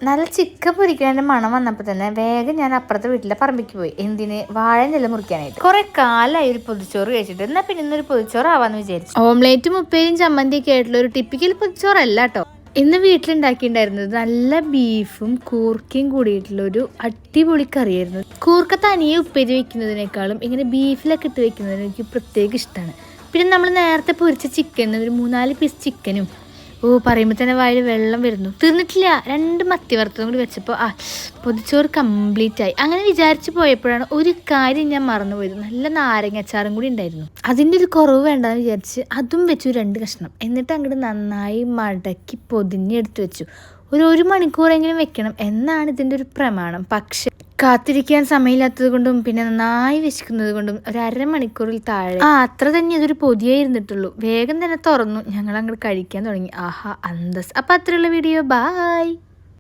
നല്ല ചിക്കൻ പൊരിക്കുന്നതിൻ്റെ മണം വന്നപ്പോൾ തന്നെ വേഗം ഞാൻ അപ്പുറത്തെ വീട്ടിലെ പറമ്പിക്ക് പോയി. എന്തിന്? വാഴനില മുറിക്കാനായിട്ട്. കുറെ കാലമായി ഒരു പൊതിച്ചോറ് കഴിച്ചിട്ട്, എന്നാൽ പിന്നെ ഇന്നൊരു പൊതിച്ചോറ് ആവാന്ന് വിചാരിച്ചു. ഓംലേറ്റും ഉപ്പേരിയും ചമ്മന്തിയൊക്കെ ആയിട്ടുള്ള ഒരു ടിപ്പിക്കൽ പൊതിച്ചോറല്ല കേട്ടോ. ഇന്ന് വീട്ടിലുണ്ടാക്കിയിട്ടുണ്ടായിരുന്നത് നല്ല ബീഫും കൂർക്കയും കൂടിയിട്ടുള്ള ഒരു അടിപൊളി കറിയായിരുന്നു. കൂർക്ക തനിയെ ഉപ്പേരി വെക്കുന്നതിനേക്കാളും ഇങ്ങനെ ബീഫിലൊക്കെ ഇട്ട് വെക്കുന്നതിന് എനിക്ക് പ്രത്യേക ഇഷ്ടമാണ്. പിന്നെ നമ്മൾ നേരത്തെ പൊരിച്ച ചിക്കൻ, ഒരു 3-4 പീസ് ചിക്കനും, പറയുമ്പോൾ തന്നെ വായിൽ വെള്ളം വരുന്നു. തീർന്നിട്ടില്ല, 2 മത്തി വറുത്തതും കൂടി വെച്ചപ്പോൾ പൊതിച്ചോറ് കംപ്ലീറ്റ് ആയി. അങ്ങനെ വിചാരിച്ചു പോയപ്പോഴാണ് ഒരു കാര്യം ഞാൻ മറന്നുപോയത്. നല്ല നാരങ്ങാച്ചാറും കൂടി ഉണ്ടായിരുന്നു. അതിൻ്റെ ഒരു കുറവ് വേണ്ടെന്ന് വിചാരിച്ച് അതും വെച്ചു 2 കഷ്ണം. എന്നിട്ട് അങ്ങോട്ട് നന്നായി മടക്കി പൊതിഞ്ഞെടുത്ത് വെച്ചു. ഒരു മണിക്കൂറെങ്കിലും വെക്കണം എന്നാണ് ഇതിൻ്റെ ഒരു പ്രമാണം. പക്ഷെ കാത്തിരിക്കാൻ സമയമില്ലാത്തത് കൊണ്ടും പിന്നെ നന്നായി വിശക്കുന്നത് കൊണ്ടും ഒരു 1/2 മണിക്കൂറിൽ താഴെ അത്ര തന്നെ അതൊരു പൊതിയേ ഇരുന്നിട്ടുള്ളൂ. വേഗം തന്നെ തുറന്നു ഞങ്ങൾ അങ്ങോട്ട് കഴിക്കാൻ തുടങ്ങി. ആഹാ, അന്തസ്. അപ്പം അത്രയുള്ള വീഡിയോ. ബായ്.